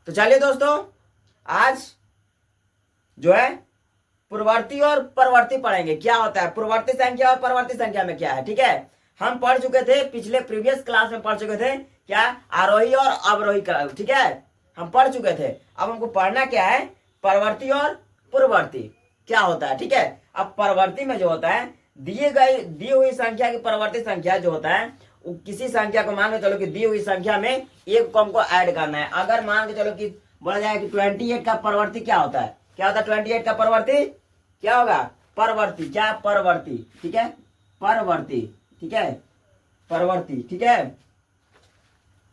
तो चलिए दोस्तों, आज जो है पूर्ववर्ती और परवर्ती पढ़ेंगे। क्या होता है पूर्ववर्ती संख्या और परवर्ती संख्या में क्या है। ठीक है, हम पढ़ चुके थे पिछले प्रीवियस क्लास में, पढ़ चुके थे क्या, आरोही और अवरोही का। ठीक है, हम पढ़ चुके थे। अब हमको पढ़ना क्या है, परवर्ती और पूर्ववर्ती क्या होता है। ठीक है, अब परवर्ती में जो होता है, दी हुई संख्या की परवर्ती संख्या जो होता है, किसी संख्या को मान के चलो कि दी हुई संख्या में एक को हमको ऐड करना है। अगर मान के चलो कि बोला जाए कि 28 का परवर्ती क्या होता है, क्या होता है 28 का परवर्ती क्या होगा, परवर्ती। क्या, परवर्ती। ठीक है, परवर्ती। ठीक है, परवर्ती। ठीक है,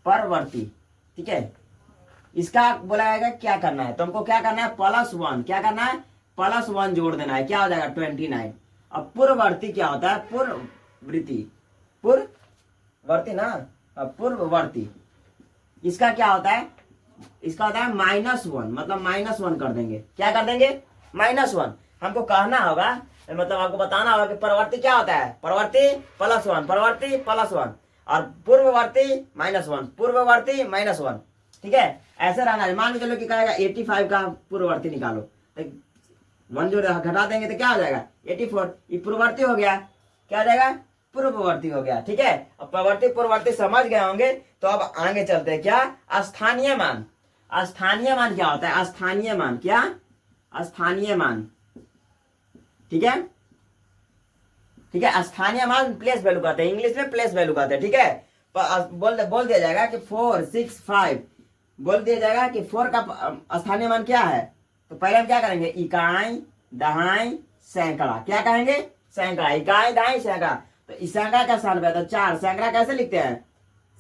परवर्ती। ठीक है, इसका बोला जाएगा क्या करना है, तो हमको क्या करना है, +1। क्या करना है, +1 जोड़ देना है। क्या हो जाएगा 29। अब पूर्ववर्ती क्या होता है, पूर्ववर्ती, पूर्ववर्ती ना, अब पूर्ववर्ती इसका क्या होता है, इसका होता है -1, मतलब -1 कर देंगे। क्या कर देंगे, -1। हमको कहना होगा, मतलब आपको बताना होगा कि परवर्ती क्या होता है, परवर्ती +1, परवर्ती +1 और पूर्ववर्ती -1, पूर्ववर्ती -1। ठीक है, ऐसे रहना है। मान के चलो कि कहेगा 85 का पूर्ववर्ती निकालो, तो 1 जो घटा देंगे तो क्या हो जाएगा 84, ये पूर्ववर्ती हो गया। क्या हो जाएगा, पूर्ववर्ती हो गया। ठीक है, अब प्रवर्ती पूर्ववर्ती समझ गए होंगे, तो अब आगे चलते हैं। क्या, स्थानीय मान। स्थानीय मान क्या होता है, स्थानीय मान क्या, स्थानीय मान। ठीक है, ठीक है, स्थानीय मान प्लेस वैल्यू कहते हैं, इंग्लिश में प्लेस वैल्यू कहते हैं। ठीक है, बोल दिया जाएगा कि 4 6 5, बोल दिया जाएगा कि 4 का स्थानीय मान क्या है। तो पहले हम क्या करेंगे, इकाई दहाई सैकड़ा। क्या कहेंगे, सैकड़ा, इकाई दहाई सैकड़ा। तो इस सैकड़ा का स्थान पे आता है 4। सैकड़ा कैसे लिखते हैं,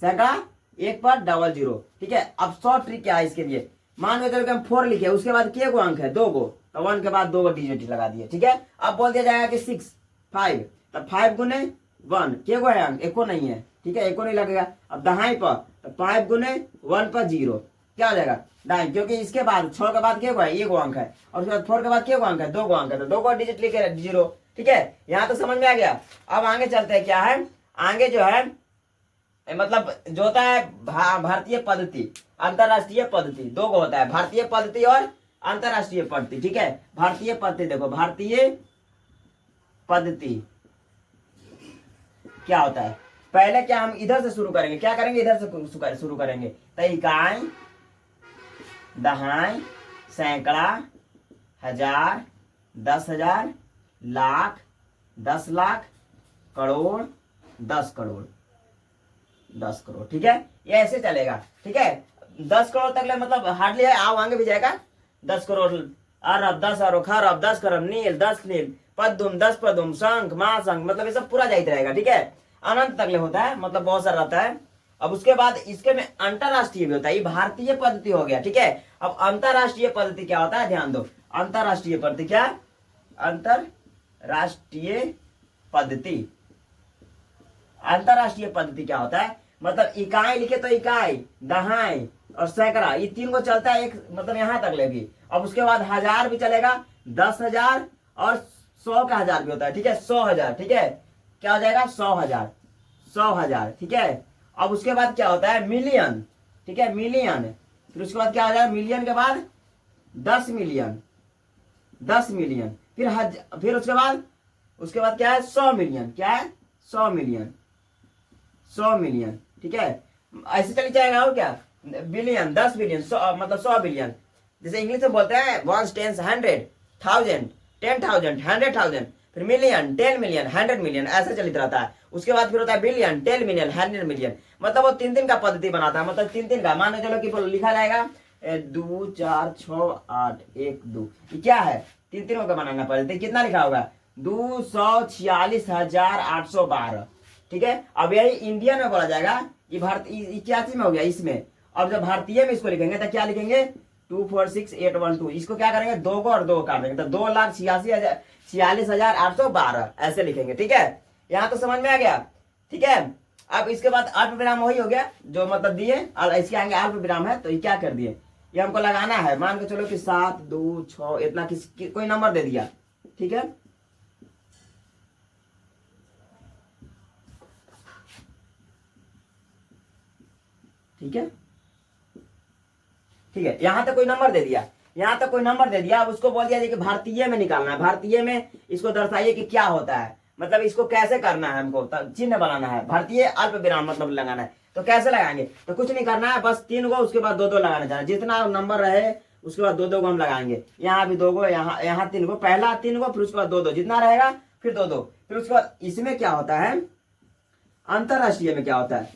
सैकड़ा 1 पर डबल 0। ठीक है, अब शॉर्ट ट्रिक क्या है इसके लिए, मान के चलो कि हम 4 लिखे, उसके बाद के गो अंक है, 2 गो, तो 1 के बाद 2 गो डिजिट लगा दिए। ठीक है, अब बोल दिया जाएगा कि 6 5, तब 5 गुने 1, के गो है अंक, एको नहीं है। ठीक है, एको नहीं लगेगा। अब दहाई पर, तो 5 गुने 1 पर 0, क्या हो जाएगा दाएं, क्योंकि इसके बाद 6 के बाद के गो है, एक गो अंक है, और उसके बाद 4 के बाद के गो अंक है, 2 गो अंक है, तो 2 गो डिजिट लिखे 0। ठीक है, यहाँ तो समझ में आ गया। अब आगे चलते हैं, क्या है आगे जो है, मतलब जो होता है भारतीय पद्धति, अंतरराष्ट्रीय पद्धति, 2 गो होता है, भारतीय पद्धति और अंतरराष्ट्रीय पद्धति। ठीक है, भारतीय पद्धति देखो, भारतीय पद्धति क्या होता है। पहले क्या, हम इधर से शुरू करेंगे, क्या करेंगे, इधर से शुरू करेंगे। तो इकाई दहाई सैकड़ा हजार 10,000 लाख 10 लाख करोड़ 10 करोड़ 10 करोड़। ठीक है, ये ऐसे चलेगा। ठीक है, 10 करोड़ तक ले, मतलब हार्डली है, आओ आगे भी जाएगा। 10 करोड़ अरब 10 अरब खरब 10 खरब नील 10 नील पद्म 10 पद्म शंख महाशंख, मतलब ये सब पूरा जाते रहेगा। ठीक है, अनंत तक ले होता है, मतलब बहुत सारा रहता है। अब उसके बाद इसके में अंतरराष्ट्रीय भी होता है, ये भारतीय पद्धति हो गया। ठीक है, अब अंतरराष्ट्रीय पद्धति क्या होता है, ध्यान दो। अंतरराष्ट्रीय पद्धति क्या, अंतरराष्ट्रीय पद्धति, अंतरराष्ट्रीय पद्धति क्या होता है, मतलब इकाई लिखे तो इकाई दहाई और सैकड़ा, ये 3 को चलता है, एक मतलब यहां तक लेगी। अब उसके बाद हजार भी चलेगा, 10,000 और 100 का हजार भी होता है। ठीक है, 100,000। ठीक है, क्या हो जाएगा 100,000, 100,000। ठीक है, अब उसके बाद क्या होता है, मिलियन। ठीक है, मिलियन। फिर उसके बाद क्या हो जाएगा, मिलियन के बाद 10 मिलियन, 10 मिलियन। फिर उसके बाद क्या है, 100 मिलियन। क्या है, 100 मिलियन, 100 मिलियन। ठीक है, ऐसे चली जाएगा। और क्या, बिलियन 10 बिलियन, 100 मतलब 100 बिलियन। जैसे इंग्लिश में बोलते हैं 1 10 100 1000 10,000 100,000, फिर मिलियन 10 मिलियन 100 मिलियन, ऐसे चलित रहता है। उसके बाद फिर होता है बिलियन 10 मिलियन 100 मिलियन, मतलब वो 3 का पद्धति बनाता है, मतलब 3 का। मान चलो कि लिखा जाएगा 2 4 6 8 1 2, ये क्या है, 3 का बनाना पड़ता, कितना लिखा होगा 246,812। ठीक है, अब यही इंडियन में बोला जाएगा, ये भारत 81 में हो गया इसमें। अब जब भारतीय में इसको लिखेंगे तो क्या लिखेंगे 246812, इसको क्या करेंगे 2 को और 2 काट देंगे, तो 2,46,812 ऐसे लिखेंगे। ठीक है, यहाँ तो समझ में आ गया। ठीक है, अब इसके बाद अल्प विराम वही हो गया जो मतलब दिए, और इसके आगे अल्प विराम है, तो ये क्या कर दिए, ये हमको लगाना है। मान के चलो कि 7 2 6 इतना कोई नंबर दे दिया। ठीक है, ठीक है, ठीक है, यहाँ तक कोई नंबर दे दिया, यहाँ तक कोई नंबर दे दिया। अब उसको बोल दिया कि भारतीय में निकालना है, भारतीय में इसको दर्शाइए कि क्या होता है, मतलब इसको कैसे करना है, हमको चिन्ह बनाना है, भारतीय अल्प विराम मतलब लगाना है। तो कैसे लगाएंगे, तो कुछ नहीं करना है, बस 3 गो, उसके बाद 2-2 लगाना चाहिए, जितना नंबर रहे उसके बाद 2-2 को हम लगाएंगे। यहाँ भी 2 गो, यहाँ 3 गो, पहला 3 गो, फिर उसके बाद 2-2, जितना रहेगा फिर 2-2, फिर उसके बाद इसमें क्या होता है, अंतरराष्ट्रीय में क्या होता है,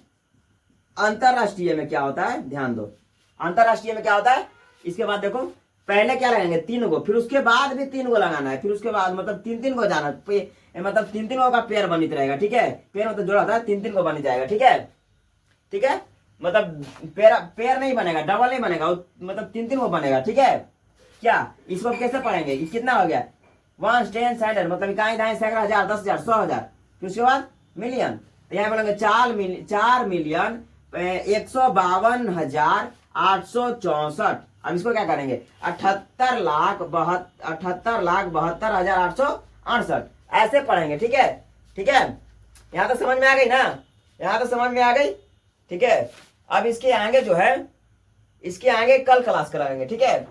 अंतरराष्ट्रीय में क्या होता है, ध्यान दो, अंतरराष्ट्रीय में क्या होता है। इसके बाद देखो पहले क्या लगाएंगे, 3 गो, फिर उसके बाद भी 3 गो लगाना है, फिर उसके बाद मतलब 3-3 गो जाना, मतलब 3-3 गो का पेयर बनित रहेगा, ठीक है, पेयर मतलब जोड़ा था, 3-3 गो बन जाएगा, ठीक है, ठीक है, मतलब पेयर नहीं बनेगा, डबल नहीं बनेगा, मतलब 3-3 गो बनेगा, ठीक है। क्या इसको कैसे पढ़ेंगे, ये कितना हो गया, 1 10 100 मतलब इकाई दाएं सैकड़ा हजार 10,000 100,000, फिर उसके बाद मिलियन, तो यहाँ बोलेंगे 4,052,864। अब इसको क्या करेंगे, 78,72,868, ऐसे पढ़ेंगे, ठीक है, ठीक है। यहाँ तो समझ में आ गई ना, यहाँ तो समझ में आ गई, ठीक है। अब इसके आगे जो है, इसके आगे कल क्लास कराएंगे, ठीक है।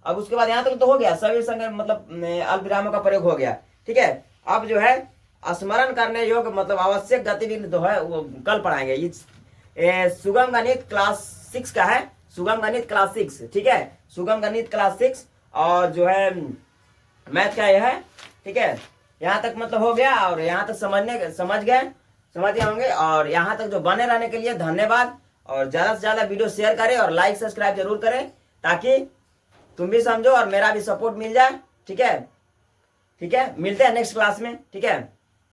अब उसके बाद यहाँ तक तो हो गया, सभी संग मतलब अल्पविरामों का प्रयोग हो गया, ठीक है। अब जो है स्मरण करने योग्य मतलब आवश्यक गतिविधि जो है वो कल पढ़ाएंगे। सुगम गणित क्लास 6 का है, सुगम गणित क्लास 6, ठीक है, सुगम गणित क्लास 6, और जो है मैथ का यह है, ठीक है। यहाँ तक मतलब हो गया, और यहाँ तक समझ गए होंगे। और यहाँ तक जो बने रहने के लिए धन्यवाद, और ज्यादा से ज्यादा वीडियो शेयर करें और लाइक सब्सक्राइब जरूर करें, ताकि तुम भी समझो और मेरा भी सपोर्ट मिल जाए, ठीक है, ठीक है। मिलते हैं नेक्स्ट क्लास में, ठीक है।